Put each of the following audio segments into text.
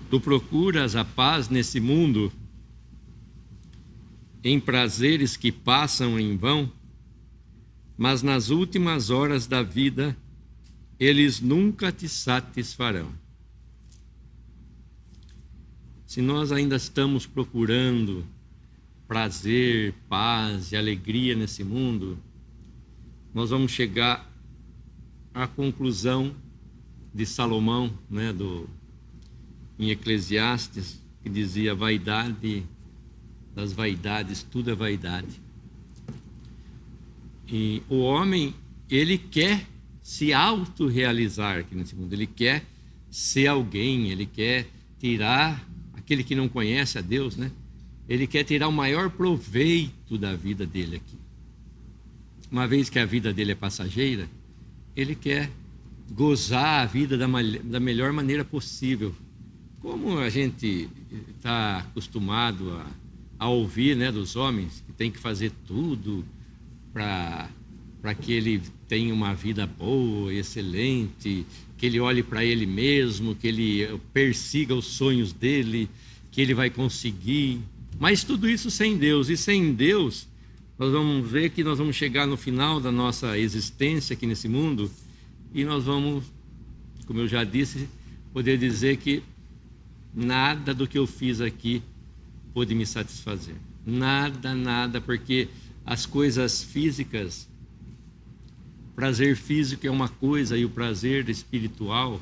Tu procuras a paz nesse mundo, em prazeres que passam em vão, mas nas últimas horas da vida, eles nunca te satisfarão. Se nós ainda estamos procurando prazer, paz e alegria nesse mundo, nós vamos chegar à conclusão de Salomão, né, em Eclesiastes, que dizia: vaidade das vaidades, tudo é vaidade. E o homem, ele quer se autorrealizar aqui nesse mundo, ele quer ser alguém, ele quer tirar, aquele que não conhece a Deus, né? Ele quer tirar o maior proveito da vida dele aqui. Uma vez que a vida dele é passageira, ele quer gozar a vida da melhor maneira possível. Como a gente está acostumado a ouvir, né, dos homens, que tem que fazer tudo para que ele tenha uma vida boa, excelente, que ele olhe para ele mesmo, que ele persiga os sonhos dele, que ele vai conseguir. Mas tudo isso sem Deus. E sem Deus, nós vamos ver que nós vamos chegar no final da nossa existência aqui nesse mundo e nós vamos, como eu já disse, poder dizer que nada do que eu fiz aqui pôde me satisfazer. Nada, porque as coisas físicas, prazer físico é uma coisa e o prazer espiritual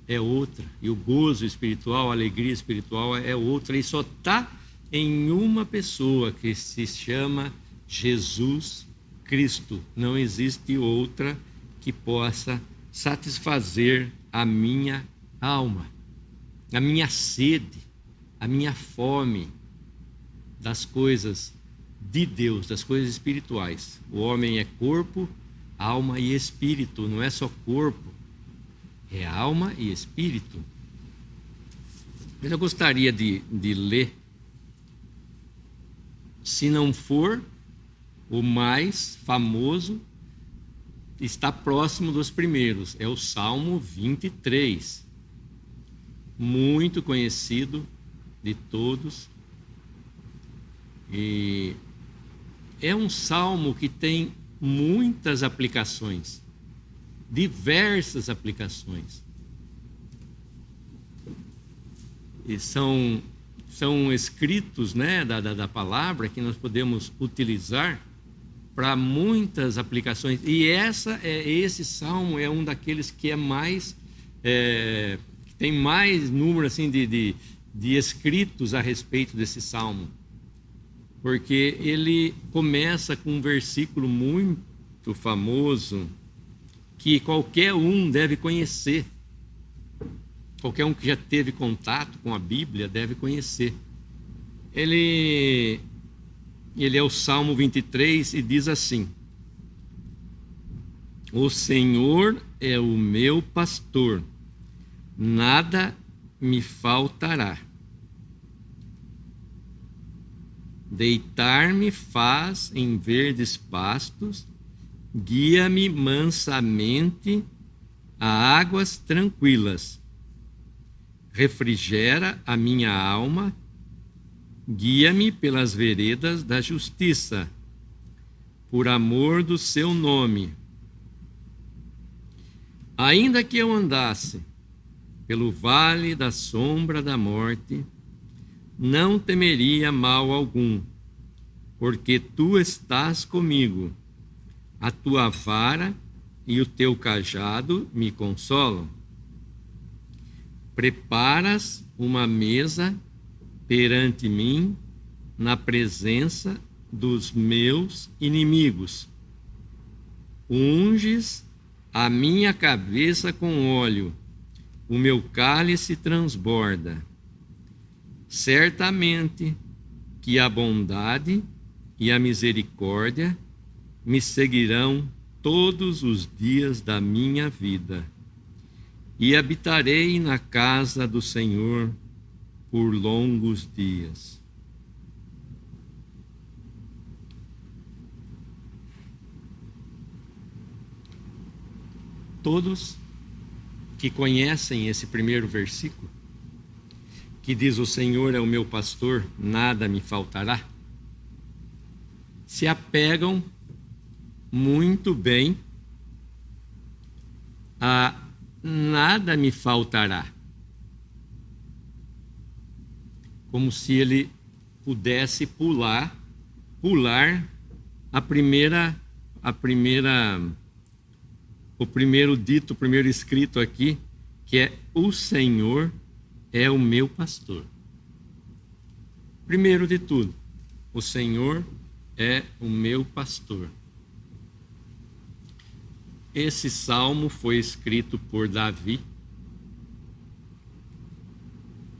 é outra. E o gozo espiritual, a alegria espiritual é outra. E só está em uma pessoa, que se chama Jesus Cristo. Não existe outra que possa satisfazer a minha alma, a minha sede, a minha fome das coisas de Deus, das coisas espirituais. O homem é corpo, alma e espírito, não é só corpo, é alma e espírito. Mas eu gostaria de ler, se não for o mais famoso, está próximo dos primeiros, é o Salmo 23, muito conhecido de todos, e é um salmo que tem muitas aplicações, diversas aplicações, e são escritos, né, da palavra que nós podemos utilizar para muitas aplicações. E esse salmo é um daqueles que é mais que tem mais número assim de escritos a respeito desse salmo, porque ele começa com um versículo muito famoso que qualquer um deve conhecer. Qualquer um que já teve contato com a Bíblia deve conhecer. Ele é o Salmo 23 e diz assim: o Senhor é o meu pastor, nada me faltará. Deitar-me faz em verdes pastos, guia-me mansamente a águas tranquilas. Refrigera a minha alma, guia-me pelas veredas da justiça, por amor do seu nome. Ainda que eu andasse pelo vale da sombra da morte, não temeria mal algum, porque tu estás comigo. A tua vara e o teu cajado me consolam. Preparas uma mesa perante mim, na presença dos meus inimigos. Unges a minha cabeça com óleo, o meu cálice transborda. Certamente que a bondade e a misericórdia me seguirão todos os dias da minha vida, e habitarei na casa do Senhor por longos dias. Todos que conhecem esse primeiro versículo que diz: o Senhor é o meu pastor, nada me faltará, se apegam muito bem a nada me faltará. Como se ele pudesse pular o primeiro escrito aqui, que é: o Senhor é o meu pastor. Primeiro de tudo, o Senhor é o meu pastor. Esse salmo foi escrito por Davi.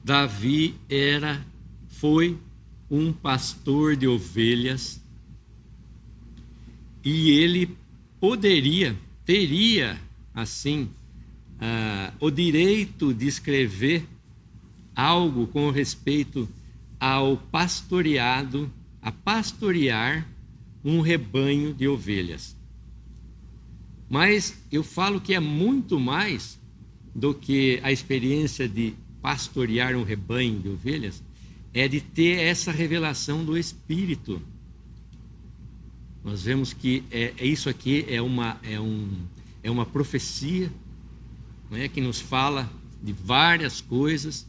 Davi foi um pastor de ovelhas, e ele teria assim o direito de escrever algo com respeito ao pastoreado, a pastorear um rebanho de ovelhas. Mas eu falo que é muito mais do que a experiência de pastorear um rebanho de ovelhas, é de ter essa revelação do Espírito. Nós vemos que isso aqui é uma profecia, não é, que nos fala de várias coisas,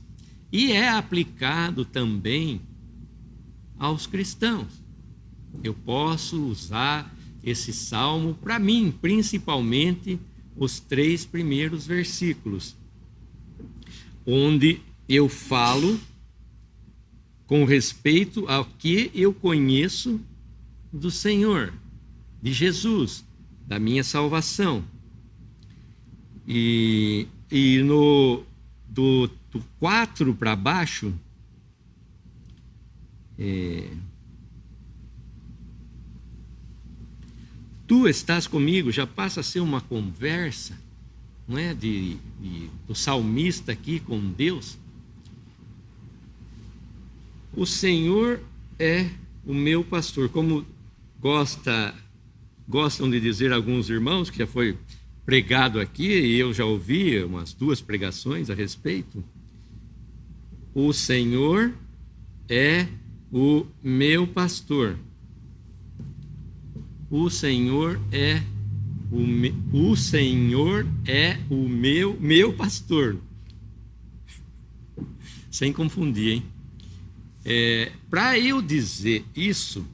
e é aplicado também aos cristãos. Eu posso usar esse salmo para mim, principalmente os 3 primeiros versículos, onde eu falo com respeito ao que eu conheço do Senhor, de Jesus, da minha salvação. E do 4 para baixo, tu estás comigo, já passa a ser uma conversa, não é, do salmista aqui com Deus. O Senhor é o meu pastor, como gostam de dizer alguns irmãos, que já foi pregado aqui, e eu já ouvi umas 2 pregações a respeito. O Senhor é o meu pastor. O Senhor é o meu pastor. Sem confundir, hein? Para eu dizer isso,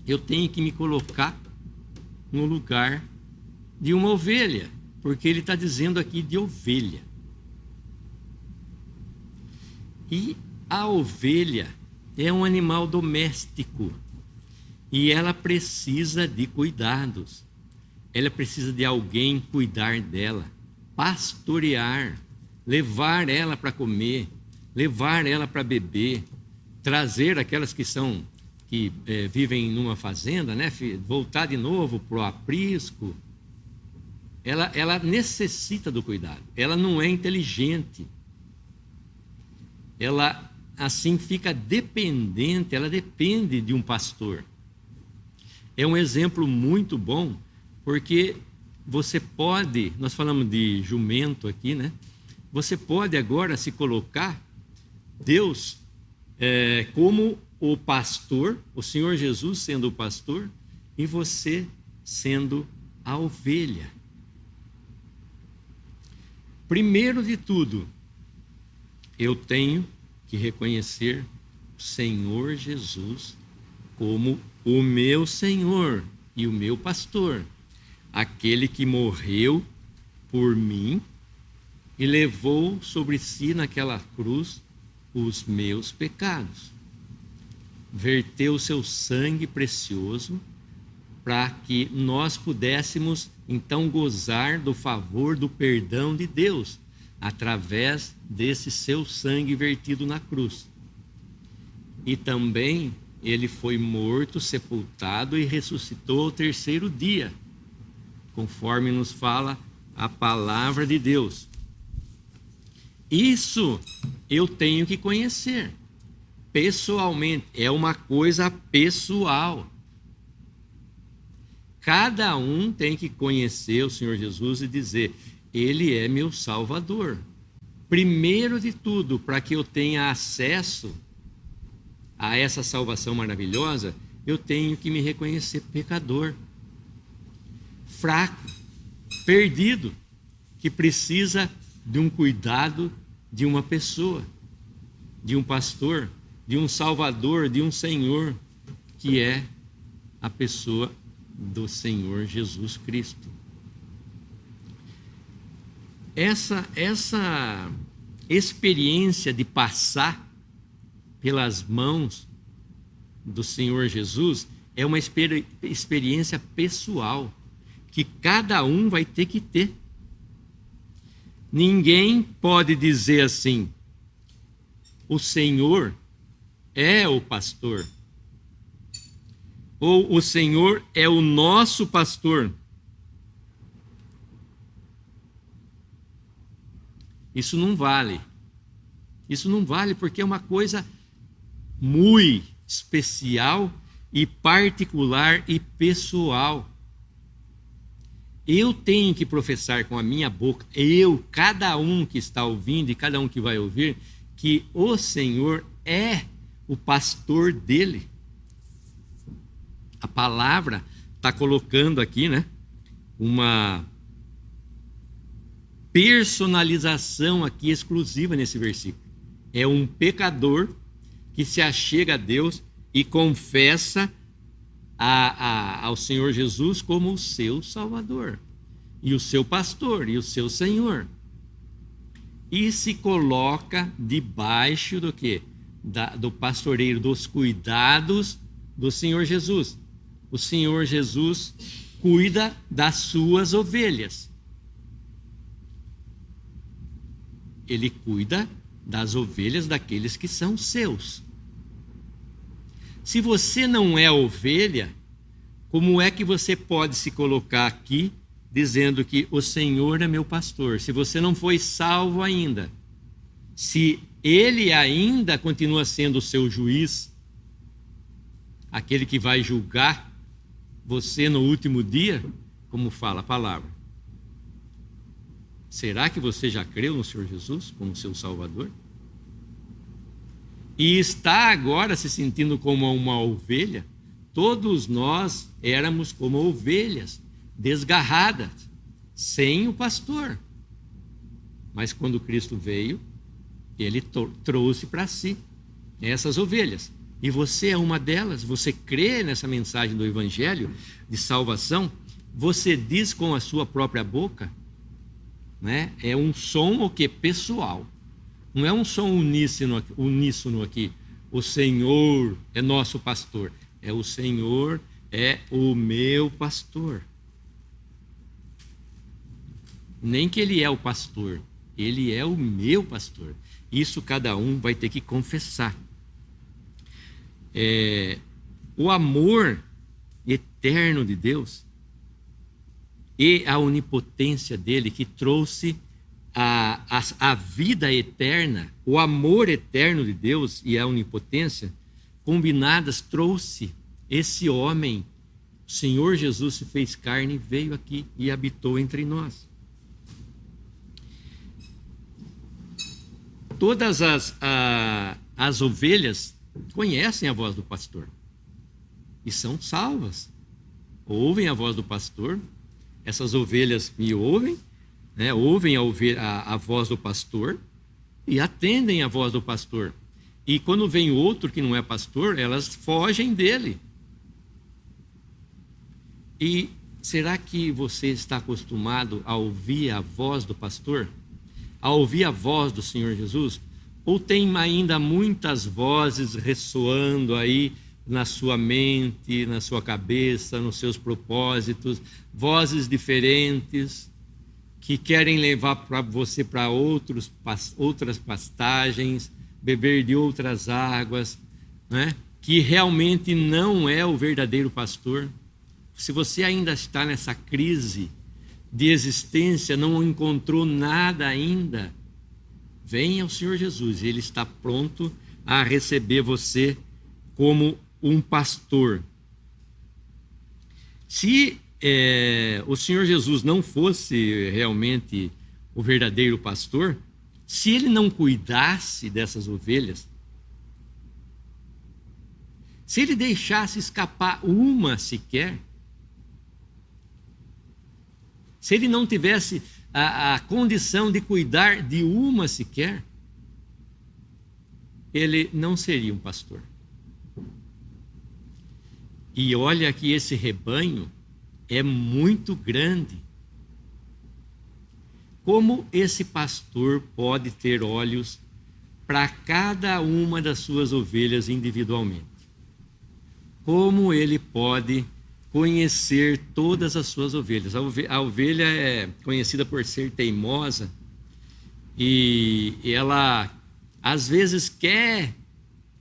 eu tenho que me colocar no lugar de uma ovelha, porque ele está dizendo aqui de ovelha. E a ovelha é um animal doméstico, e ela precisa de cuidados. Ela precisa de alguém cuidar dela, pastorear, levar ela para comer, levar ela para beber, trazer aquelas que vivem numa fazenda, né, voltar de novo para o aprisco. Ela necessita do cuidado. Ela não é inteligente. Ela assim fica dependente, ela depende de um pastor. É um exemplo muito bom, porque você pode, nós falamos de jumento aqui, né? Você pode agora se colocar Deus como o pastor, o Senhor Jesus sendo o pastor, e você sendo a ovelha. Primeiro de tudo, eu tenho que reconhecer o Senhor Jesus como o meu Senhor e o meu pastor, aquele que morreu por mim e levou sobre si naquela cruz os meus pecados. Verteu o seu sangue precioso para que nós pudéssemos então gozar do favor, do perdão de Deus, através desse seu sangue vertido na cruz. E também ele foi morto, sepultado e ressuscitou ao 3º dia, conforme nos fala a palavra de Deus. Isso eu tenho que conhecer pessoalmente, é uma coisa pessoal. Cada um tem que conhecer o Senhor Jesus e dizer: Ele é meu Salvador. primeiro de tudo, para que eu tenha acesso a essa salvação maravilhosa, eu tenho que me reconhecer pecador, fraco, perdido, que precisa de um cuidado de uma pessoa, de um pastor, de um salvador, de um Senhor, que é a pessoa do Senhor Jesus Cristo. Essa experiência de passar pelas mãos do Senhor Jesus é uma experiência pessoal que cada um vai ter que ter. Ninguém pode dizer assim: o Senhor é o pastor, ou o Senhor é o nosso pastor. Isso não vale. Isso não vale porque é uma coisa muito especial e particular e pessoal. Eu tenho que professar com a minha boca, cada um que está ouvindo e cada um que vai ouvir, que o Senhor é o pastor dele. A palavra está colocando aqui, né, uma personalização aqui exclusiva nesse versículo. É um pecador que se achega a Deus e confessa ao Senhor Jesus como o seu Salvador, e o seu pastor, e o seu Senhor. E se coloca debaixo do quê? Do pastoreio, dos cuidados do Senhor Jesus. O Senhor Jesus cuida das suas ovelhas. Ele cuida das ovelhas daqueles que são seus. Se você não é ovelha, como é que você pode se colocar aqui dizendo que o Senhor é meu pastor, se você não foi salvo ainda? Se ele ainda continua sendo o seu juiz, aquele que vai julgar você no último dia, como fala a palavra. Será que você já creu no Senhor Jesus como seu Salvador? E está agora se sentindo como uma ovelha? Todos nós éramos como ovelhas, desgarradas, sem o pastor. Mas quando Cristo veio, ele trouxe para si essas ovelhas. E você é uma delas. Você crê nessa mensagem do Evangelho de salvação? Você diz com a sua própria boca? Né? É um som o que? Pessoal. Não é um som uníssono aqui. O Senhor é nosso pastor. É o Senhor é o meu pastor. Nem que ele é o pastor. Ele é o meu pastor. Isso cada um vai ter que confessar. O amor eterno de Deus e a onipotência dele, que trouxe a vida eterna, o amor eterno de Deus e a onipotência combinadas, trouxe esse homem. O Senhor Jesus se fez carne, veio aqui e habitou entre nós. Todas as ovelhas conhecem a voz do pastor e são salvas. Ouvem a voz do pastor. Essas ovelhas me ouvem, né? Ouvem a voz do pastor e atendem a voz do pastor. E quando vem outro que não é pastor, elas fogem dele. E será que você está acostumado a ouvir a voz do pastor? A ouvir a voz do Senhor Jesus? Ou tem ainda muitas vozes ressoando aí na sua mente, na sua cabeça, nos seus propósitos, vozes diferentes que querem levar para você para outras pastagens, beber de outras águas, né? Que realmente não é o verdadeiro pastor. Se você ainda está nessa crise de existência, não encontrou nada ainda, venha ao Senhor Jesus, ele está pronto a receber você como um pastor. Se o Senhor Jesus não fosse realmente o verdadeiro pastor, se ele não cuidasse dessas ovelhas, se ele deixasse escapar uma sequer, se ele não tivesse a condição de cuidar de uma sequer, ele não seria um pastor. E olha que esse rebanho é muito grande. Como esse pastor pode ter olhos para cada uma das suas ovelhas individualmente? Como ele pode conhecer todas as suas ovelhas? A ovelha é conhecida por ser teimosa e ela às vezes quer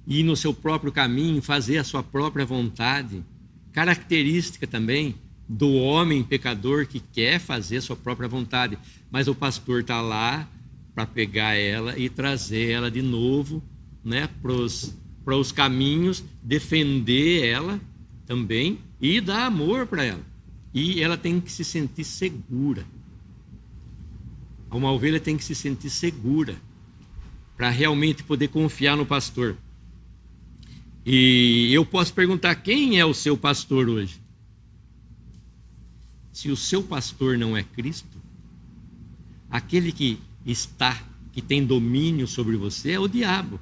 ir no seu próprio caminho, fazer a sua própria vontade. Característica também do homem pecador que quer fazer a sua própria vontade, mas o pastor está lá para pegar ela e trazer ela de novo, né, para os caminhos, defender ela também e dar amor para ela. E ela tem que se sentir segura. Uma ovelha tem que se sentir segura para realmente poder confiar no pastor. E eu posso perguntar: quem é o seu pastor hoje? Se o seu pastor não é Cristo, aquele que tem domínio sobre você é o diabo.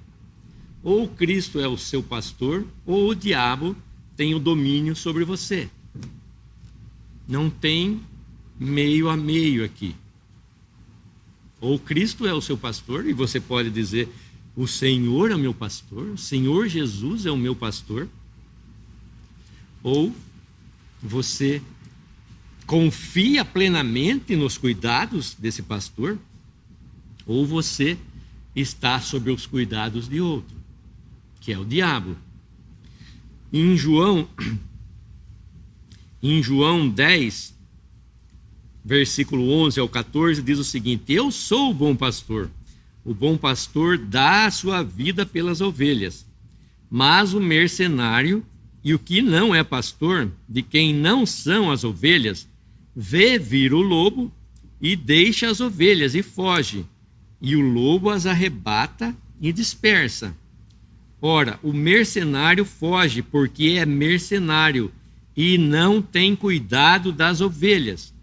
Ou Cristo é o seu pastor, ou o diabo tem o domínio sobre você. Não tem meio a meio aqui. Ou Cristo é o seu pastor, e você pode dizer: o Senhor é o meu pastor, o Senhor Jesus é o meu pastor. Ou você confia plenamente nos cuidados desse pastor, ou você está sob os cuidados de outro, que é o diabo. Em João 10, versículo 11 ao 14, diz o seguinte: eu sou o bom pastor. O bom pastor dá a sua vida pelas ovelhas. Mas o mercenário e o que não é pastor, de quem não são as ovelhas, vê vir o lobo e deixa as ovelhas e foge. E o lobo as arrebata e dispersa. Ora, o mercenário foge porque é mercenário e não tem cuidado das ovelhas.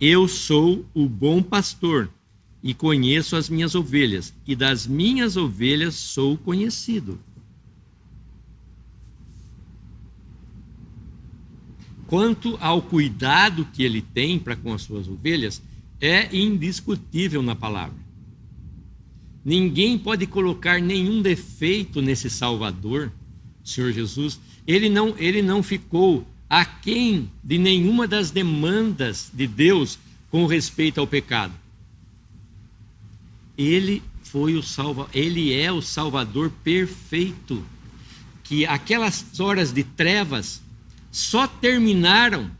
Eu sou o bom pastor e conheço as minhas ovelhas, e das minhas ovelhas sou conhecido. Quanto ao cuidado que ele tem para com as suas ovelhas, é indiscutível na palavra. Ninguém pode colocar nenhum defeito nesse Salvador, Senhor Jesus. Ele não ficou aquém de nenhuma das demandas de Deus com respeito ao pecado. Ele é o Salvador perfeito, que aquelas horas de trevas só terminaram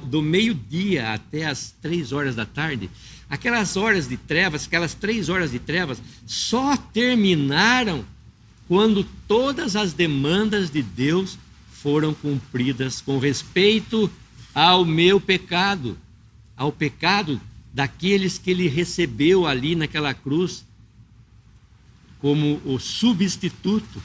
do meio-dia até as 3 horas da tarde. Aquelas 3 horas de trevas, só terminaram quando todas as demandas de Deus foram cumpridas com respeito ao meu pecado, ao pecado daqueles que ele recebeu ali naquela cruz como o substituto.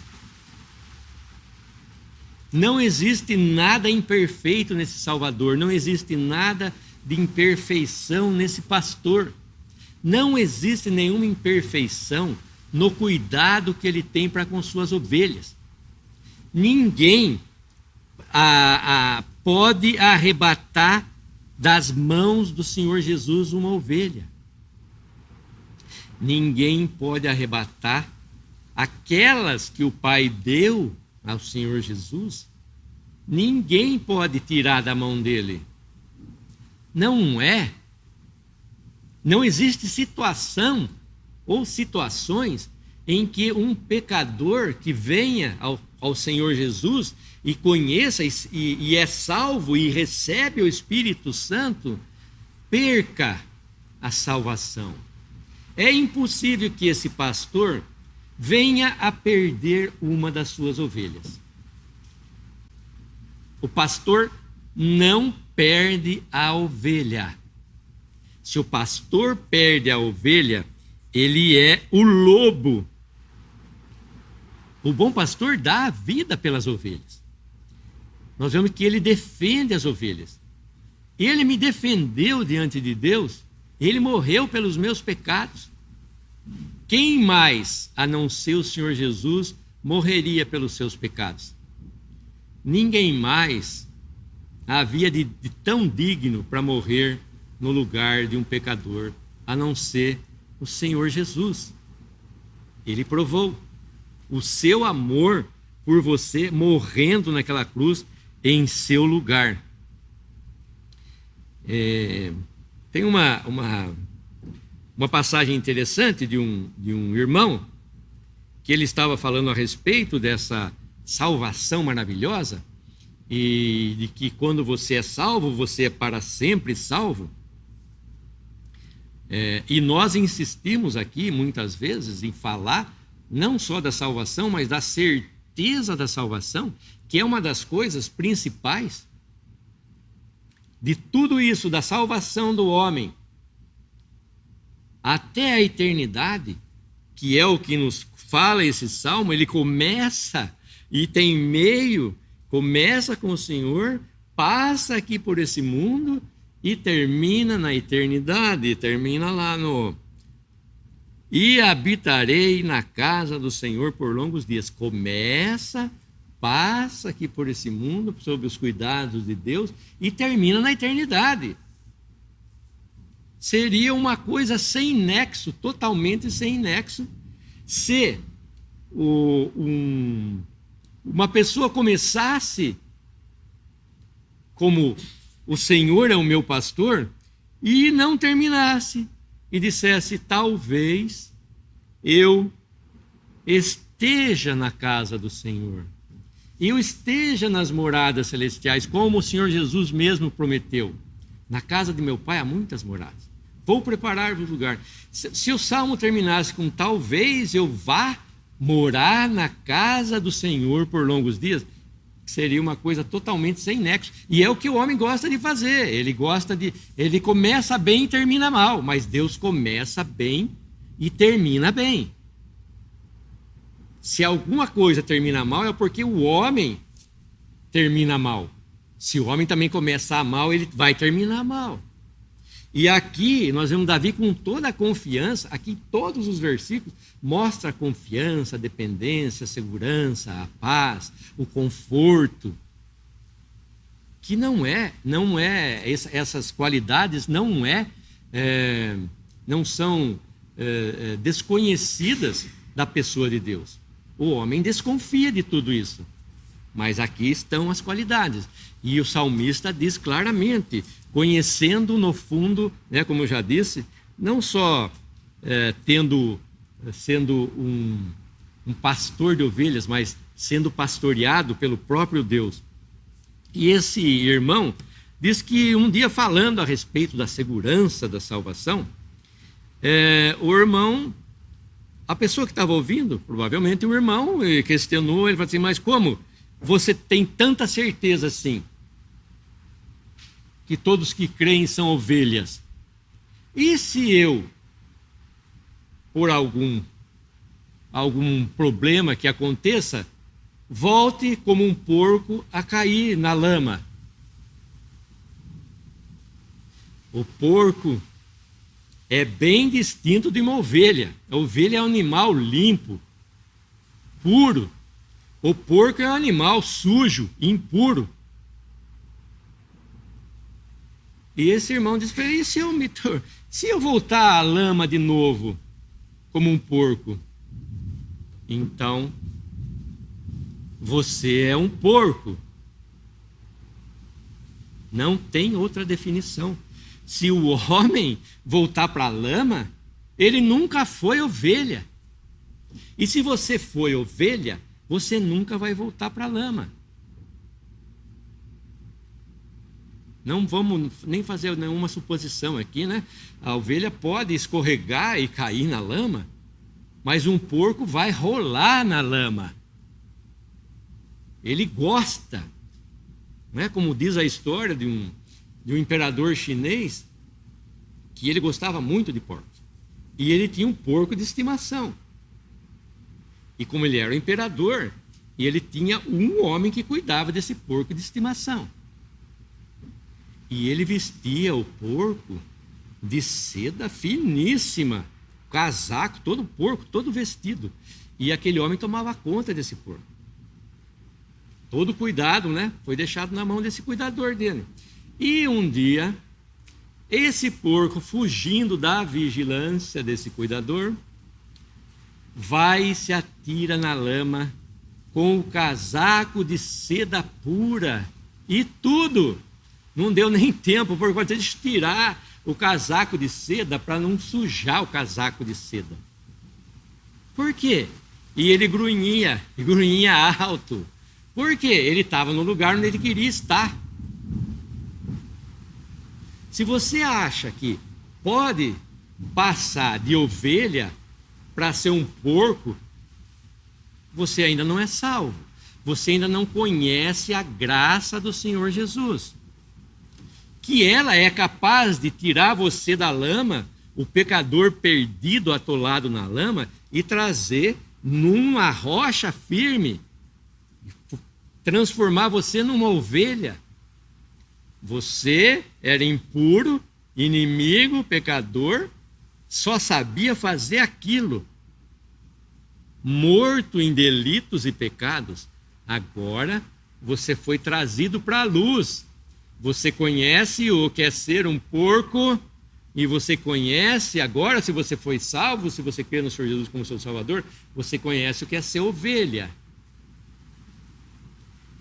Não existe nada imperfeito nesse Salvador, não existe nada de imperfeição nesse pastor. Não existe nenhuma imperfeição no cuidado que ele tem para com suas ovelhas. Ninguém pode arrebatar das mãos do Senhor Jesus uma ovelha. Ninguém pode arrebatar aquelas que o Pai deu ao Senhor Jesus. Ninguém pode tirar da mão dele. Não existe situação ou situações em que um pecador que venha ao Senhor Jesus e conheça e é salvo e recebe o Espírito Santo, perca a salvação. É impossível que esse pastor venha a perder uma das suas ovelhas. O pastor não perde a ovelha. Se o pastor perde a ovelha, Ele é o lobo. O bom pastor dá a vida pelas ovelhas. Nós vemos que ele defende as ovelhas. Ele me defendeu diante de Deus. Ele morreu pelos meus pecados. Quem mais, a não ser o Senhor Jesus, morreria pelos seus pecados? Ninguém mais havia de tão digno para morrer no lugar de um pecador, a não ser o Senhor Jesus. Ele provou o seu amor por você, morrendo naquela cruz em seu lugar. Tem uma passagem interessante de um irmão, que ele estava falando a respeito dessa salvação maravilhosa, e de que quando você é salvo, você é para sempre salvo. E nós insistimos aqui muitas vezes em falar não só da salvação, mas da certeza da salvação, que é uma das coisas principais de tudo isso, da salvação do homem até a eternidade, que é o que nos fala esse salmo. Ele começa e tem meio, começa com o Senhor, passa aqui por esse mundo e termina na eternidade, termina lá no... E habitarei na casa do Senhor por longos dias. Começa, passa aqui por esse mundo, sob os cuidados de Deus, e termina na eternidade. Seria uma coisa sem nexo, totalmente sem nexo, se uma pessoa começasse como o Senhor é o meu pastor e não terminasse e dissesse: talvez eu esteja na casa do Senhor, eu esteja nas moradas celestiais, como o Senhor Jesus mesmo prometeu. Na casa de meu Pai há muitas moradas, vou preparar-vos lugar. Se o salmo terminasse com talvez eu vá morar na casa do Senhor por longos dias, seria uma coisa totalmente sem nexo. E é o que o homem gosta de fazer. Ele começa bem e termina mal, mas Deus começa bem e termina bem. Se alguma coisa termina mal, é porque o homem termina mal. Se o homem também começar mal, ele vai terminar mal. E aqui nós vemos Davi com toda a confiança. Aqui todos os versículos mostram a confiança, a dependência, a segurança, a paz, o conforto. Que essas qualidades não são desconhecidas da pessoa de Deus. O homem desconfia de tudo isso. Mas aqui estão as qualidades. E o salmista diz claramente, conhecendo no fundo, como eu já disse, não só sendo um pastor de ovelhas, mas sendo pastoreado pelo próprio Deus. E esse irmão diz que um dia, falando a respeito da segurança da salvação, a pessoa que estava ouvindo, provavelmente o irmão, questionou, ele falou assim: mas como você tem tanta certeza assim que todos que creem são ovelhas? E se eu, por algum problema que aconteça, volte como um porco a cair na lama? O porco é bem distinto de uma ovelha. A ovelha é um animal limpo, puro. O porco é um animal sujo, impuro. E esse irmão diz para ele: se eu voltar à lama de novo, como um porco, então você é um porco. Não tem outra definição. Se o homem voltar para a lama, ele nunca foi ovelha. E se você foi ovelha, você nunca vai voltar para a lama. Não vamos nem fazer nenhuma suposição aqui, né? A ovelha pode escorregar e cair na lama, mas um porco vai rolar na lama. Ele gosta. Não é como diz a história de um imperador chinês, que ele gostava muito de porcos. E ele tinha um porco de estimação. E como ele era o imperador, ele tinha um homem que cuidava desse porco de estimação. E ele vestia o porco de seda finíssima, casaco, todo porco, todo vestido. E aquele homem tomava conta desse porco. Todo cuidado, né? Foi deixado na mão desse cuidador dele. E um dia, esse porco, fugindo da vigilância desse cuidador, vai e se atira na lama com o casaco de seda pura e tudo. Não deu nem tempo, por conta de tirar o casaco de seda para não sujar o casaco de seda. Por quê? E ele grunhia alto. Por quê? Ele estava no lugar onde ele queria estar. Se você acha que pode passar de ovelha para ser um porco, você ainda não é salvo. Você ainda não conhece a graça do Senhor Jesus. Que ela é capaz de tirar você da lama, o pecador perdido, atolado na lama, e trazer numa rocha firme, transformar você numa ovelha. Você era impuro, inimigo, pecador, só sabia fazer aquilo. Morto em delitos e pecados, agora você foi trazido para a luz. Você conhece o que é ser um porco, e você conhece agora, se você foi salvo, se você crê no Senhor Jesus como seu Salvador, você conhece o que é ser ovelha.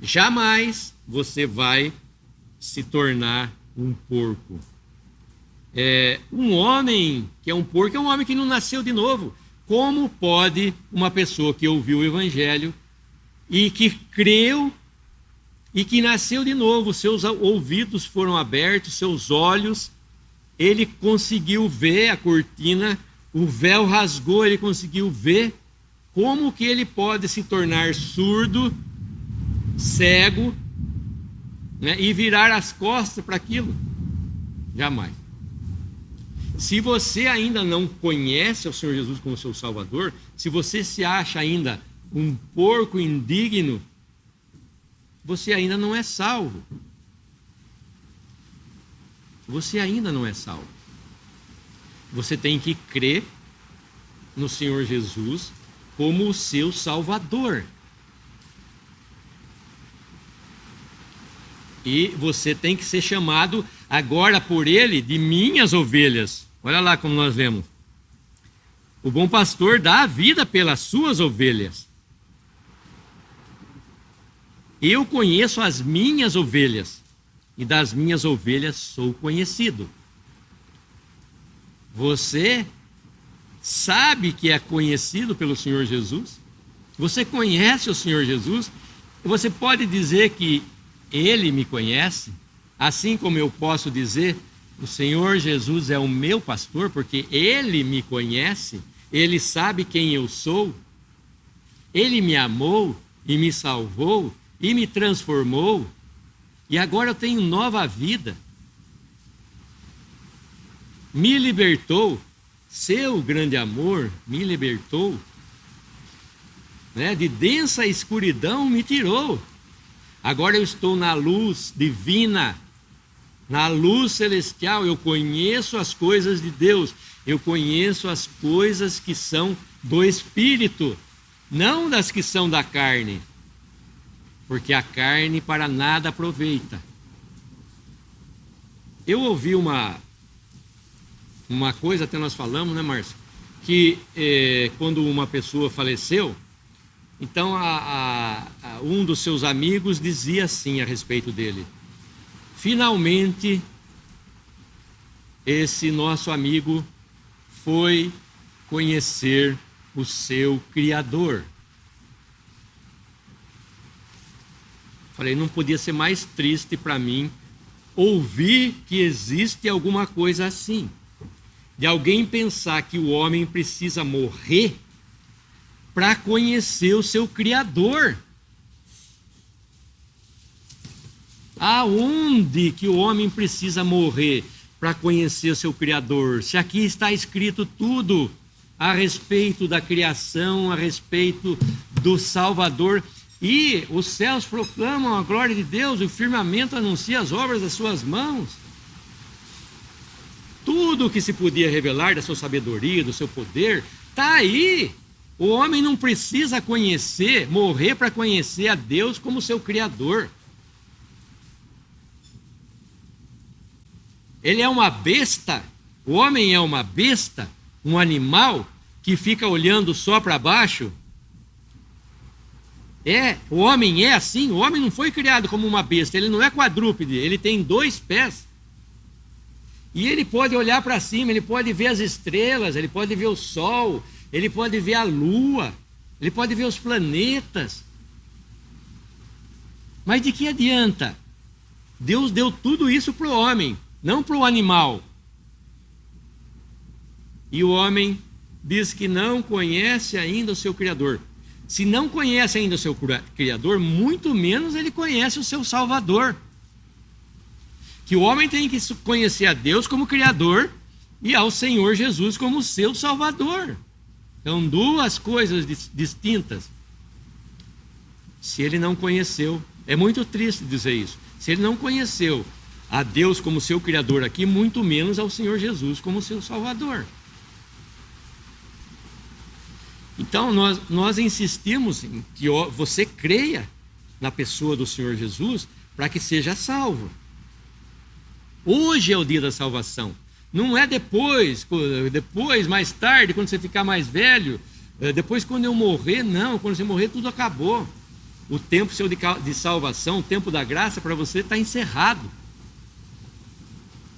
Jamais você vai se tornar um porco. Um homem que é um porco é um homem que não nasceu de novo. Como pode uma pessoa que ouviu o Evangelho e que creu e que nasceu de novo, seus ouvidos foram abertos, seus olhos, ele conseguiu ver a cortina, o véu rasgou, ele conseguiu ver, como que ele pode se tornar surdo, cego, né, e virar as costas para aquilo? Jamais. Se você ainda não conhece o Senhor Jesus como seu Salvador, se você se acha ainda um porco indigno, você ainda não é salvo. Você ainda não é salvo. Você tem que crer no Senhor Jesus como o seu Salvador. E você tem que ser chamado agora por Ele de minhas ovelhas. Olha lá como nós lemos. O bom pastor dá a vida pelas suas ovelhas. Eu conheço as minhas ovelhas, e das minhas ovelhas sou conhecido. Você sabe que é conhecido pelo Senhor Jesus? Você conhece o Senhor Jesus? Você pode dizer que Ele me conhece, assim como eu posso dizer, o Senhor Jesus é o meu pastor, porque Ele me conhece, Ele sabe quem eu sou, Ele me amou e me salvou, e me transformou, e agora eu tenho nova vida. Me libertou, seu grande amor me libertou, né? De densa escuridão me tirou. Agora eu estou na luz divina, na luz celestial. Eu conheço as coisas de Deus, eu conheço as coisas que são do Espírito, não das que são da carne. Porque a carne para nada aproveita. Eu ouvi uma coisa, até nós falamos, né, Márcio? Que quando uma pessoa faleceu, então um dos seus amigos dizia assim a respeito dele: finalmente, esse nosso amigo foi conhecer o seu Criador. Falei, não podia ser mais triste para mim ouvir que existe alguma coisa assim. De alguém pensar que o homem precisa morrer para conhecer o seu Criador. Aonde que o homem precisa morrer para conhecer o seu Criador? Se aqui está escrito tudo a respeito da criação, a respeito do Salvador, e os céus proclamam a glória de Deus, o firmamento anuncia as obras das suas mãos. Tudo o que se podia revelar da sua sabedoria, do seu poder, está aí. O homem não precisa conhecer, morrer para conhecer a Deus como seu Criador. Ele é uma besta, o homem é uma besta, um animal que fica olhando só para baixo. O homem é assim, o homem não foi criado como uma besta, ele não é quadrúpede, ele tem 2 pés. E ele pode olhar para cima, ele pode ver as estrelas, ele pode ver o sol, ele pode ver a lua, ele pode ver os planetas. Mas de que adianta? Deus deu tudo isso para o homem, não para o animal. E o homem diz que não conhece ainda o seu Criador. Se não conhece ainda o seu Criador, muito menos ele conhece o seu Salvador. Que o homem tem que conhecer a Deus como Criador e ao Senhor Jesus como seu Salvador. São 2 coisas distintas. Se ele não conheceu, é muito triste dizer isso, se ele não conheceu a Deus como seu Criador aqui, muito menos ao Senhor Jesus como seu Salvador. Então nós insistimos em que você creia na pessoa do Senhor Jesus para que seja salvo. Hoje é o dia da salvação. Não é depois, mais tarde, quando você ficar mais velho, depois quando eu morrer, não. Quando você morrer, tudo acabou. O tempo seu de salvação, o tempo da graça para você está encerrado.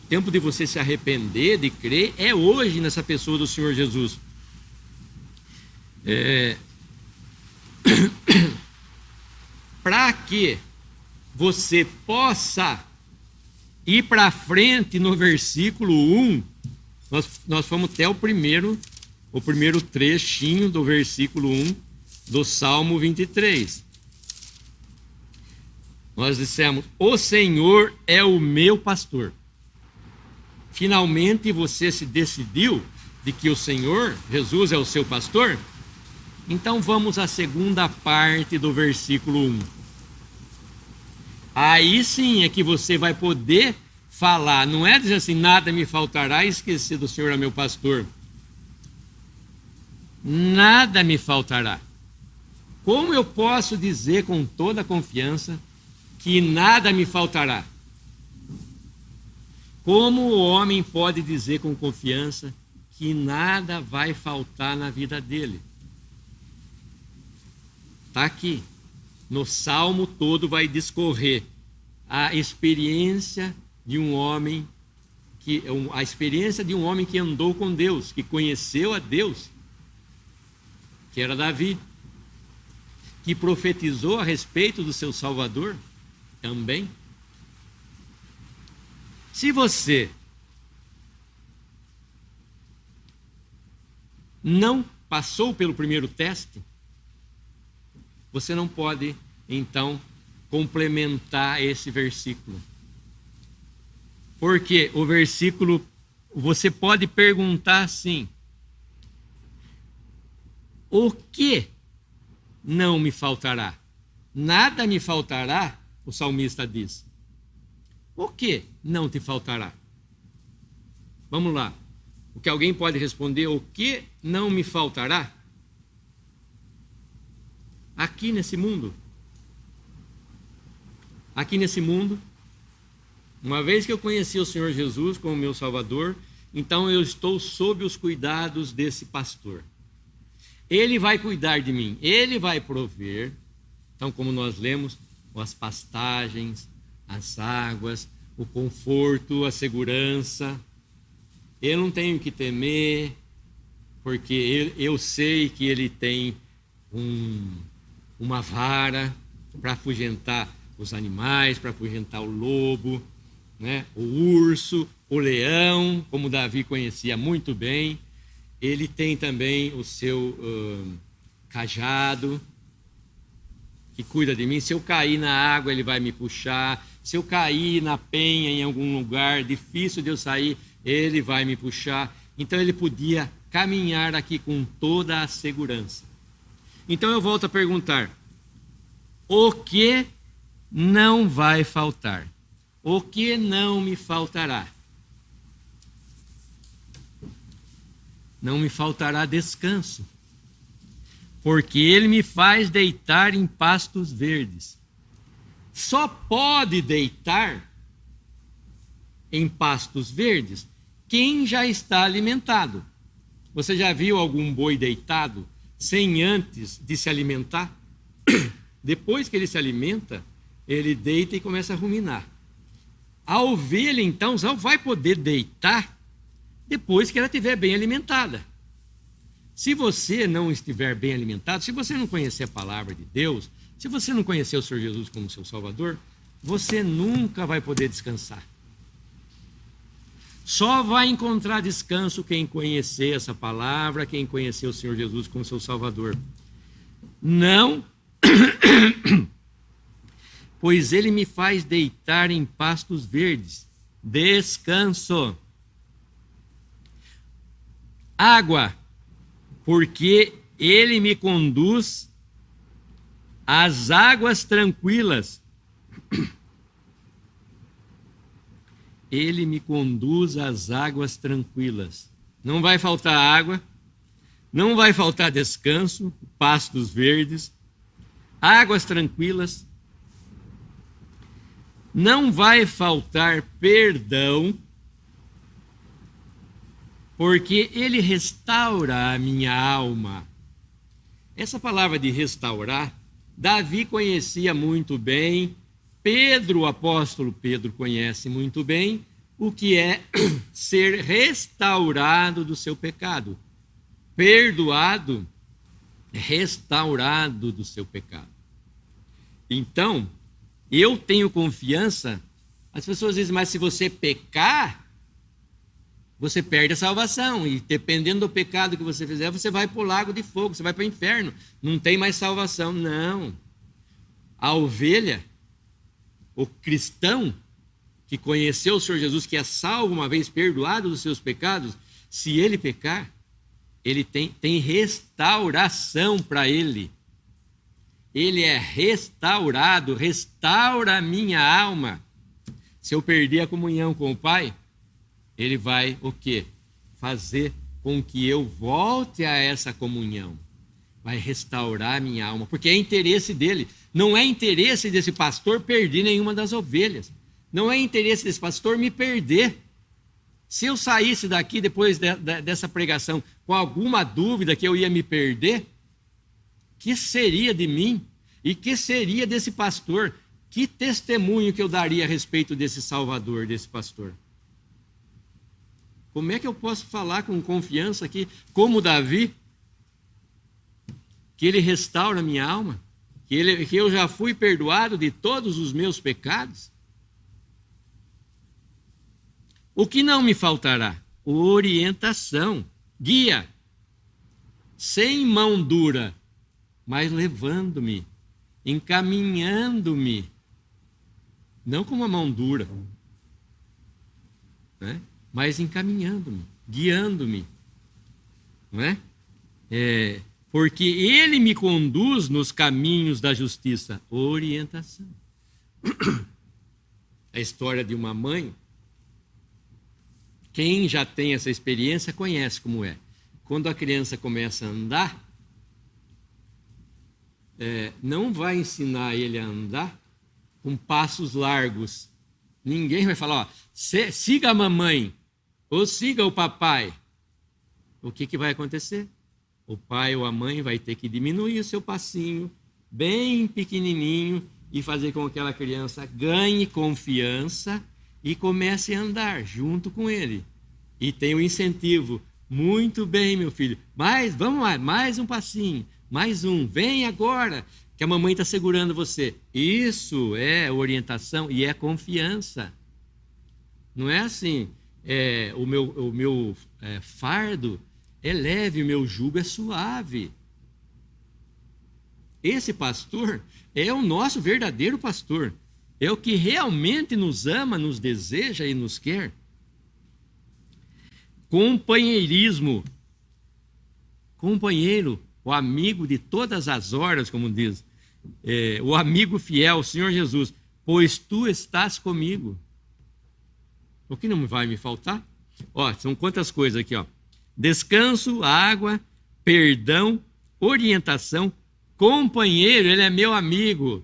O tempo de você se arrepender, de crer, é hoje nessa pessoa do Senhor Jesus. Para que você possa ir para frente no versículo 1, nós fomos até o primeiro trechinho do versículo 1 do Salmo 23. Nós dissemos: o Senhor é o meu pastor. Finalmente você se decidiu de que o Senhor, Jesus, é o seu pastor? Então vamos à segunda parte do versículo 1. Aí sim é que você vai poder falar, não é dizer assim, nada me faltará e esquecer do Senhor é meu pastor. Nada me faltará. Como eu posso dizer com toda a confiança que nada me faltará? Como o homem pode dizer com confiança que nada vai faltar na vida dele? Está aqui. No Salmo todo vai discorrer a experiência de um homem que andou com Deus, que conheceu a Deus, que era Davi, que profetizou a respeito do seu Salvador também. Se você não passou pelo primeiro teste, você não pode, então, complementar esse versículo. Porque o versículo, você pode perguntar assim: o que não me faltará? Nada me faltará, o salmista diz. O que não te faltará? Vamos lá. O que alguém pode responder: o que não me faltará? Aqui nesse mundo, uma vez que eu conheci o Senhor Jesus como meu Salvador, então eu estou sob os cuidados desse pastor. Ele vai cuidar de mim, ele vai prover. Então, como nós lemos, as pastagens, as águas, o conforto, a segurança. Eu não tenho que temer, porque eu sei que ele tem uma vara para afugentar os animais, para afugentar o lobo, né? O urso, o leão, como Davi conhecia muito bem. Ele tem também o seu cajado, que cuida de mim. Se eu cair na água, Ele vai me puxar. Se eu cair na penha em algum lugar difícil de eu sair, Ele vai me puxar. Então ele podia caminhar aqui com toda a segurança. Então eu volto a perguntar: o que não vai faltar? O que não me faltará? Não me faltará descanso, porque Ele me faz deitar em pastos verdes. Só pode deitar em pastos verdes quem já está alimentado. Você já viu algum boi deitado sem antes de se alimentar? Depois que ele se alimenta, ele deita e começa a ruminar. A ovelha, então, só vai poder deitar depois que ela estiver bem alimentada. Se você não estiver bem alimentado, se você não conhecer a palavra de Deus, se você não conhecer o Senhor Jesus como seu Salvador, você nunca vai poder descansar. Só vai encontrar descanso quem conhecer essa palavra, quem conhecer o Senhor Jesus como seu Salvador. Não, pois Ele me faz deitar em pastos verdes. Descanso. Água, porque Ele me conduz às águas tranquilas. Ele me conduz às águas tranquilas. Não vai faltar água, não vai faltar descanso, pastos verdes, águas tranquilas. Não vai faltar perdão, porque Ele restaura a minha alma. Essa palavra de restaurar, Davi conhecia muito bem, Pedro, o apóstolo Pedro, conhece muito bem o que é ser restaurado do seu pecado. Perdoado, restaurado do seu pecado. Então, eu tenho confiança. As pessoas dizem, mas se você pecar, você perde a salvação. E dependendo do pecado que você fizer, você vai para o lago de fogo, você vai para o inferno. Não tem mais salvação. Não. A ovelha, o cristão que conheceu o Senhor Jesus, que é salvo uma vez perdoado dos seus pecados, se ele pecar, ele tem restauração para ele. Ele é restaurado, restaura a minha alma. Se eu perder a comunhão com o Pai, Ele vai o quê? Fazer com que eu volte a essa comunhão. Vai restaurar a minha alma, porque é interesse dele. Não é interesse desse pastor perder nenhuma das ovelhas. Não é interesse desse pastor me perder. Se eu saísse daqui depois dessa pregação com alguma dúvida que eu ia me perder, que seria de mim? E que seria desse pastor? Que testemunho que eu daria a respeito desse Salvador, desse pastor? Como é que eu posso falar com confiança aqui, como Davi, que ele restaura a minha alma, que eu já fui perdoado de todos os meus pecados? O que não me faltará? Orientação, guia, sem mão dura, mas levando-me, encaminhando-me, não com uma mão dura, né? Mas encaminhando-me, guiando-me, não é? Porque Ele me conduz nos caminhos da justiça. Orientação. A história de uma mãe, quem já tem essa experiência conhece como é. Quando a criança começa a andar, não vai ensinar ele a andar com passos largos. Ninguém vai falar, siga a mamãe ou siga o papai. O que vai acontecer? O pai ou a mãe vai ter que diminuir o seu passinho, bem pequenininho, e fazer com que aquela criança ganhe confiança e comece a andar junto com ele. E tem o incentivo. Muito bem, meu filho. Vamos lá, mais um passinho, mais um. Vem agora, que a mamãe está segurando você. Isso é orientação e é confiança. Não é assim, o meu fardo é leve, o meu jugo é suave. Esse pastor é o nosso verdadeiro pastor. É o que realmente nos ama, nos deseja e nos quer. Companheirismo. Companheiro, o amigo de todas as horas, como diz. O amigo fiel, o Senhor Jesus. Pois tu estás comigo. O que não vai me faltar? Ó, são quantas coisas aqui, ó. Descanso, água, perdão, orientação, companheiro, ele é meu amigo.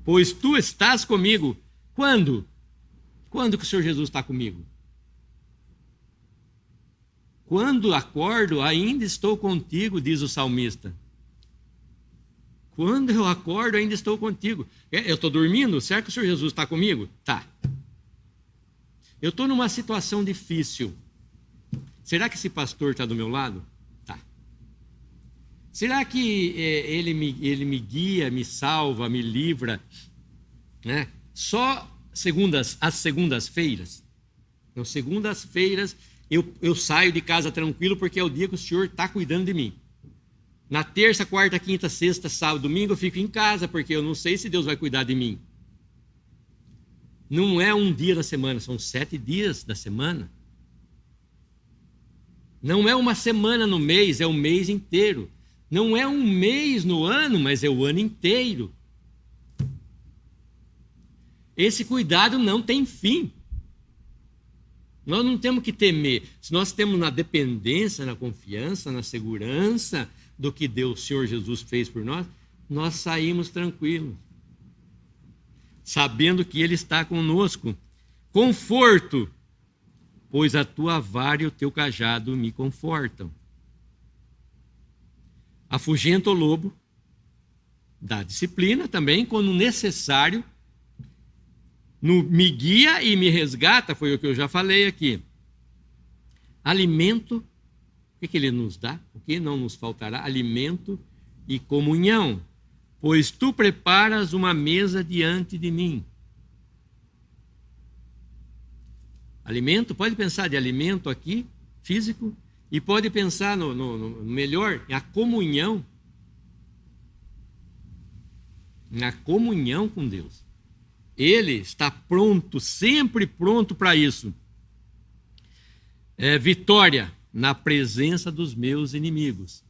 Pois tu estás comigo. Quando? Quando que o Senhor Jesus está comigo? Quando acordo, ainda estou contigo, diz o salmista. Quando eu acordo, ainda estou contigo. Eu estou dormindo? Será que o Senhor Jesus está comigo? Tá. Eu estou numa situação difícil. Será que esse pastor está do meu lado? Tá. Será que ele me guia, me salva, me livra, né? Só às segundas-feiras? Então, segundas-feiras eu saio de casa tranquilo porque é o dia que o Senhor está cuidando de mim. Na terça, quarta, quinta, sexta, sábado, domingo eu fico em casa porque eu não sei se Deus vai cuidar de mim. Não é um dia da semana, são 7 dias da semana. Não é uma semana no mês, é o mês inteiro. Não é um mês no ano, mas é o ano inteiro. Esse cuidado não tem fim. Nós não temos que temer. Se nós temos na dependência, na confiança, na segurança do que Deus, o Senhor Jesus fez por nós, nós saímos tranquilos, sabendo que Ele está conosco. Conforto, pois a tua vara e o teu cajado me confortam. Afugenta o lobo, dá disciplina também, quando necessário, me guia e me resgata, foi o que eu já falei aqui. Alimento, o que ele nos dá? O que não nos faltará? Alimento e comunhão, pois tu preparas uma mesa diante de mim. Alimento, pode pensar de alimento aqui, físico, e pode pensar no melhor, na comunhão. Na comunhão com Deus. Ele está pronto, sempre pronto para isso. Vitória na presença dos meus inimigos.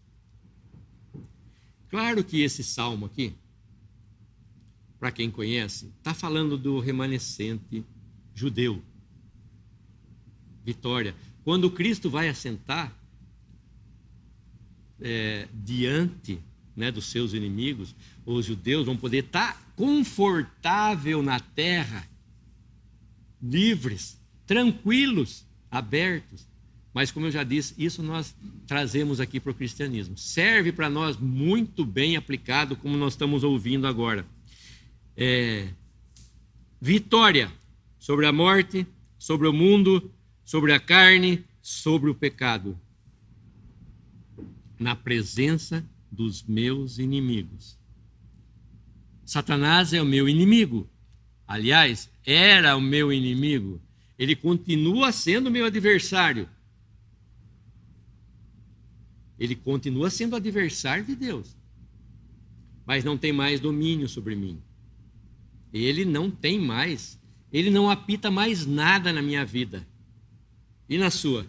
Claro que esse salmo aqui, para quem conhece, está falando do remanescente judeu. Vitória. Quando Cristo vai assentar diante, né, dos seus inimigos, os judeus vão poder estar confortável na terra, livres, tranquilos, abertos. Mas, como eu já disse, isso nós trazemos aqui para o cristianismo. Serve para nós muito bem aplicado, como nós estamos ouvindo agora. Vitória sobre a morte, sobre o mundo, sobre a carne, sobre o pecado. Na presença dos meus inimigos. Satanás é o meu inimigo. Aliás, era o meu inimigo. Ele continua sendo meu adversário. Ele continua sendo adversário de Deus. Mas não tem mais domínio sobre mim. Ele não tem mais. Ele não apita mais nada na minha vida. E na sua?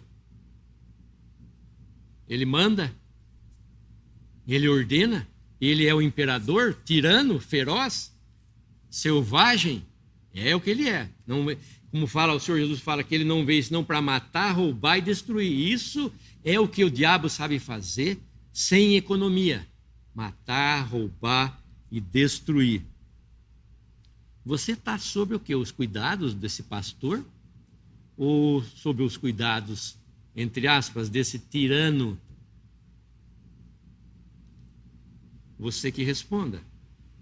Ele manda? Ele ordena? Ele é o imperador, tirano, feroz, selvagem? É o que ele é. Não, como fala o Senhor Jesus, fala que ele não veio senão para matar, roubar e destruir. Isso é o que o diabo sabe fazer sem economia. Matar, roubar e destruir. Você está sob o quê? Os cuidados desse pastor? Ou sob os cuidados, entre aspas, desse tirano? Você que responda.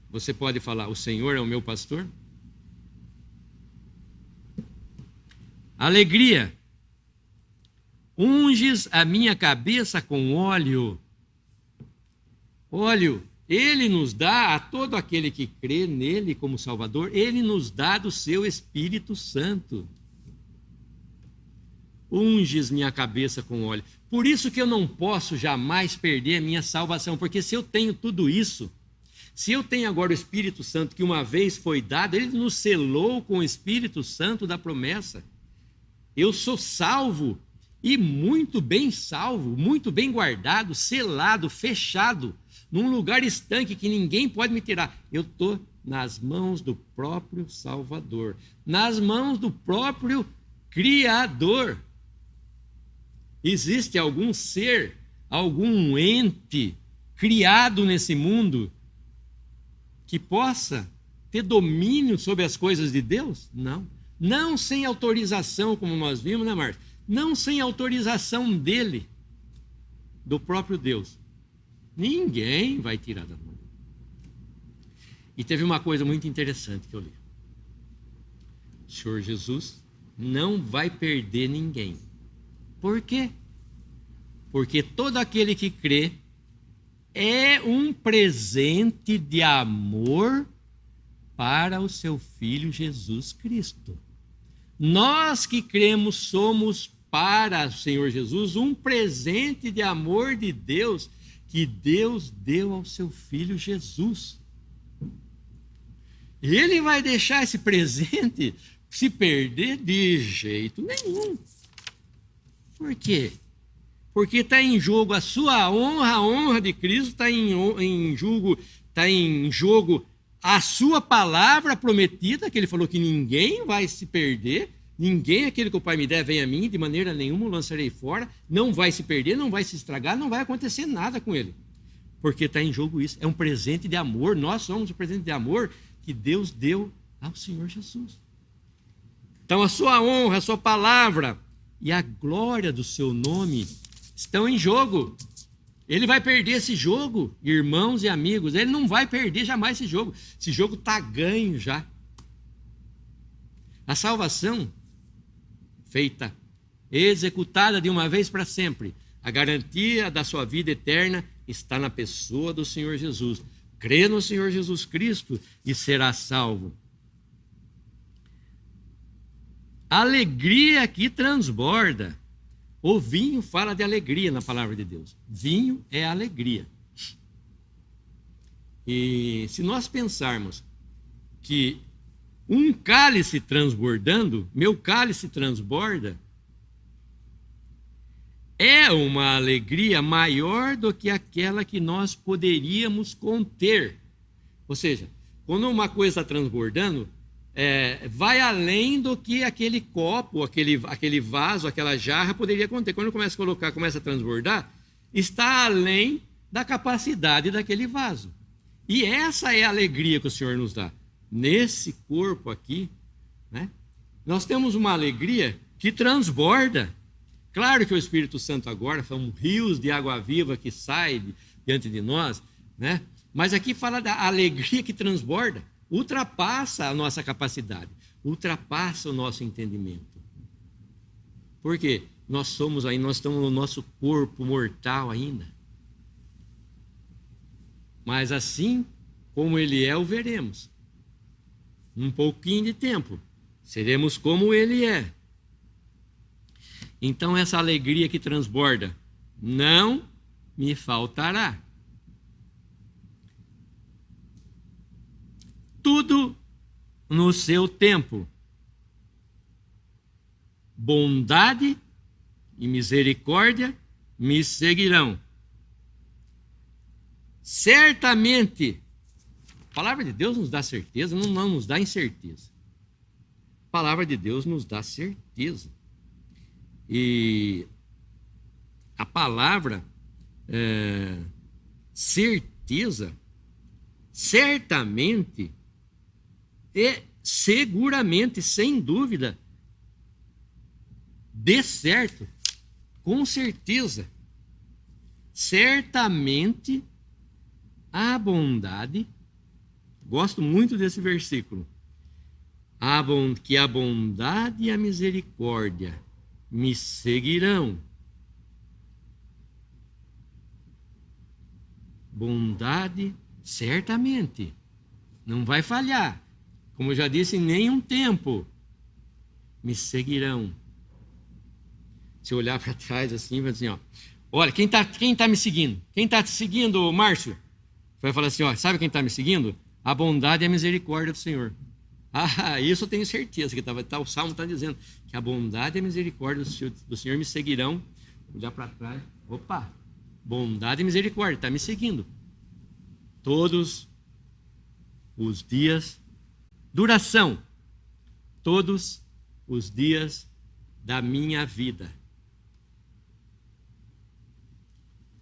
Você pode falar, o Senhor é o meu pastor? Alegria. Unges a minha cabeça com óleo. Óleo, ele nos dá a todo aquele que crê nele como Salvador, ele nos dá do seu Espírito Santo. Unges minha cabeça com óleo. Por isso que eu não posso jamais perder a minha salvação, porque se eu tenho tudo isso, Se eu tenho agora o Espírito Santo, que uma vez foi dado, ele nos selou com o Espírito Santo da promessa. Eu sou salvo, e muito bem salvo, muito bem guardado, selado, fechado, num lugar estanque que ninguém pode me tirar. Eu estou nas mãos do próprio Salvador, nas mãos do próprio Criador. Existe algum ser, algum ente criado nesse mundo que possa ter domínio sobre as coisas de Deus? Não. Não sem autorização, como nós vimos, né, Márcia? Não sem autorização dele, do próprio Deus. Ninguém vai tirar da mão. E teve uma coisa muito interessante que eu li. O Senhor Jesus não vai perder ninguém. Por quê? Porque todo aquele que crê é um presente de amor para o seu Filho Jesus Cristo. Nós que cremos somos para o Senhor Jesus um presente de amor de Deus que Deus deu ao seu Filho Jesus. Ele vai deixar esse presente se perder de jeito nenhum. Por quê? Porque está em jogo a sua honra, a honra de Cristo, está em jogo a sua palavra prometida, que ele falou que ninguém vai se perder, ninguém, aquele que o Pai me der, vem a mim, de maneira nenhuma o lançarei fora, não vai se perder, não vai se estragar, não vai acontecer nada com ele. Porque está em jogo isso, é um presente de amor, nós somos o presente de amor que Deus deu ao Senhor Jesus. Então a sua honra, a sua palavra e a glória do seu nome estão em jogo. Ele vai perder esse jogo, irmãos e amigos. Ele não vai perder jamais esse jogo. Esse jogo está ganho já. A salvação feita, executada de uma vez para sempre. A garantia da sua vida eterna está na pessoa do Senhor Jesus. Crê no Senhor Jesus Cristo e será salvo. Alegria que transborda. O vinho fala de alegria na palavra de Deus. Vinho é alegria. E se nós pensarmos que um cálice transbordando, meu cálice transborda, é uma alegria maior do que aquela que nós poderíamos conter. Ou seja, quando uma coisa está transbordando, vai além do que aquele copo, aquele vaso, aquela jarra poderia conter. Quando começa a transbordar, está além da capacidade daquele vaso. E essa é a alegria que o Senhor nos dá. Nesse corpo aqui, né, nós temos uma alegria que transborda. Claro que o Espírito Santo agora são rios de água viva que saem diante de nós, né? Mas aqui fala da alegria que transborda. Ultrapassa a nossa capacidade, ultrapassa o nosso entendimento. Por quê? Nós estamos no nosso corpo mortal ainda. Mas assim como ele é, o veremos. Um pouquinho de tempo, seremos como ele é. Então essa alegria que transborda não me faltará. Tudo no seu tempo. Bondade e misericórdia me seguirão. Certamente, a palavra de Deus nos dá certeza, não nos dá incerteza. A palavra de Deus nos dá certeza. E a palavra certeza, certamente, seguramente, sem dúvida, de certo, com certeza, certamente a bondade, gosto muito desse versículo, que a bondade e a misericórdia me seguirão. Bondade, certamente, não vai falhar. Como eu já disse, em nenhum tempo me seguirão. Se eu olhar para trás assim, vai dizer, olha, quem tá me seguindo? Quem está te seguindo, Márcio? Vai falar assim, ó, sabe quem está me seguindo? A bondade e a misericórdia do Senhor. Ah, isso eu tenho certeza, que o Salmo está dizendo que a bondade e a misericórdia do Senhor me seguirão. Olhar para trás, opa, bondade e misericórdia, está me seguindo. Todos os dias, duração, todos os dias da minha vida.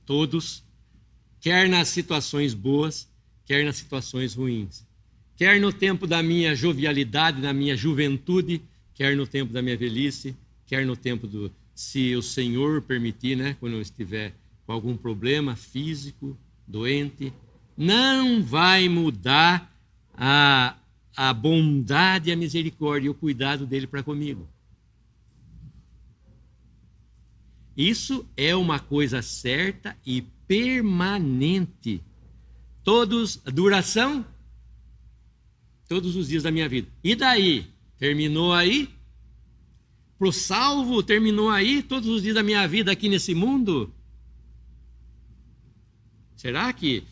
Todos, quer nas situações boas, quer nas situações ruins. Quer no tempo da minha jovialidade, da minha juventude, quer no tempo da minha velhice, quer no tempo se o Senhor permitir, né, quando eu estiver com algum problema físico, doente, não vai mudar a bondade e a misericórdia e o cuidado dele para comigo. Isso é uma coisa certa e permanente. Duração, todos os dias da minha vida. E daí? Terminou aí? Pro salvo, terminou aí? Todos os dias da minha vida aqui nesse mundo? Será que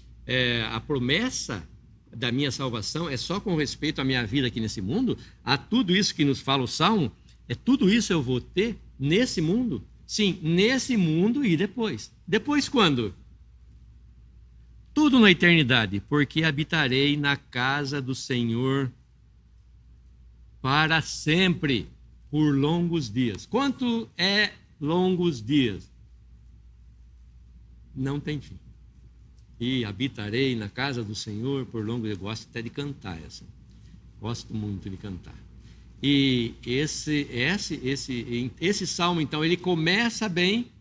a promessa da minha salvação é só com respeito à minha vida aqui nesse mundo? A tudo isso que nos fala o Salmo? É tudo isso eu vou ter nesse mundo? Sim, nesse mundo e depois. Depois quando? Tudo na eternidade, porque habitarei na casa do Senhor para sempre, por longos dias. Quanto é longos dias? Não tem fim. E habitarei na casa do Senhor por longos dias. Eu gosto até de cantar essa. Gosto muito de cantar. E esse salmo, então, ele começa bem.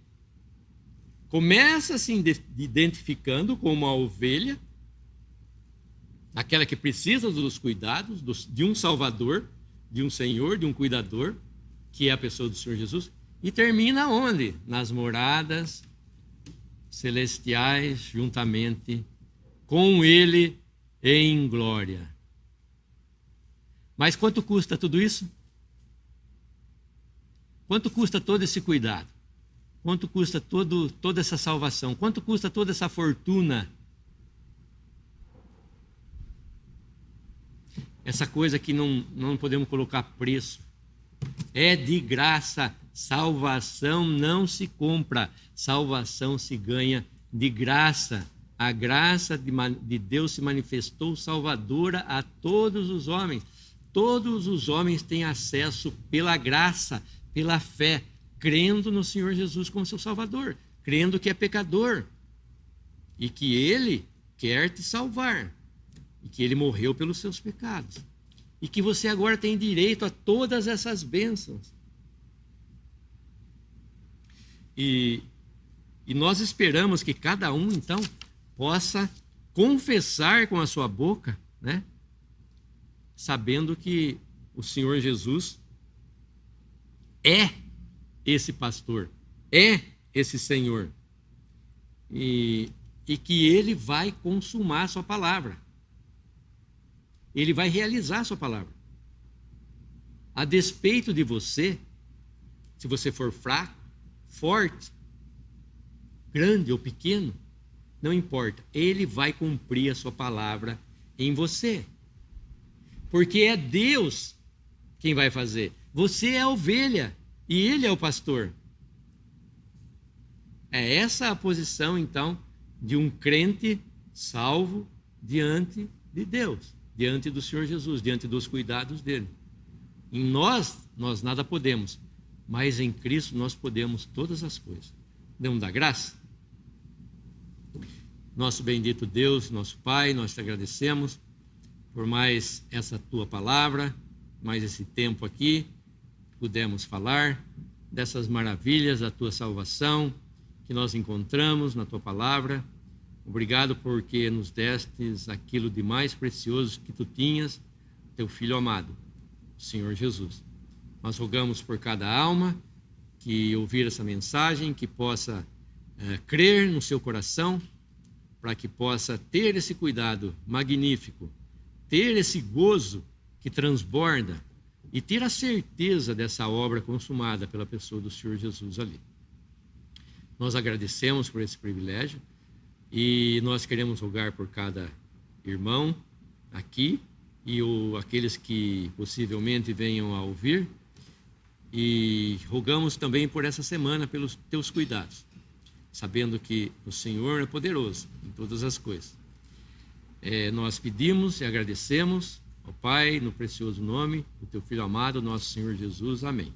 Começa se identificando como uma ovelha, aquela que precisa dos cuidados de um Salvador, de um Senhor, de um cuidador, que é a pessoa do Senhor Jesus, e termina onde? Nas moradas celestiais, juntamente com Ele em glória. Mas quanto custa tudo isso? Quanto custa todo esse cuidado? Quanto custa toda essa salvação? Quanto custa toda essa fortuna? Essa coisa que não podemos colocar preço. É de graça. Salvação não se compra. Salvação se ganha de graça. A graça de Deus se manifestou salvadora a todos os homens. Todos os homens têm acesso pela graça, pela fé, crendo no Senhor Jesus como seu Salvador, crendo que é pecador e que Ele quer te salvar e que Ele morreu pelos seus pecados e que você agora tem direito a todas essas bênçãos. E nós esperamos que cada um, então, possa confessar com a sua boca, né, sabendo que o Senhor Jesus é esse pastor, é esse Senhor, e que Ele vai consumar a sua palavra, Ele vai realizar a sua palavra, a despeito de você, se você for fraco, forte, grande ou pequeno, não importa, Ele vai cumprir a sua palavra em você, porque é Deus quem vai fazer, você é a ovelha, e Ele é o pastor. É essa a posição, então, de um crente salvo diante de Deus, diante do Senhor Jesus, diante dos cuidados dele. Em nós nada podemos, mas em Cristo nós podemos todas as coisas. Vamos dar graça? Nosso bendito Deus, nosso Pai, nós te agradecemos por mais essa tua palavra, mais esse tempo aqui, pudemos falar dessas maravilhas da tua salvação que nós encontramos na tua palavra. Obrigado porque nos destes aquilo de mais precioso que tu tinhas, teu Filho amado, o Senhor Jesus. Nós rogamos por cada alma que ouvir essa mensagem, que possa crer no seu coração, para que possa ter esse cuidado magnífico, ter esse gozo que transborda, e ter a certeza dessa obra consumada pela pessoa do Senhor Jesus ali. Nós agradecemos por esse privilégio, E nós queremos rogar por cada irmão aqui e aqueles que possivelmente venham a ouvir. E rogamos também por essa semana, pelos teus cuidados, sabendo que o Senhor é poderoso em todas as coisas. Nós pedimos e agradecemos ao Pai, no precioso nome do teu Filho amado, nosso Senhor Jesus. Amém.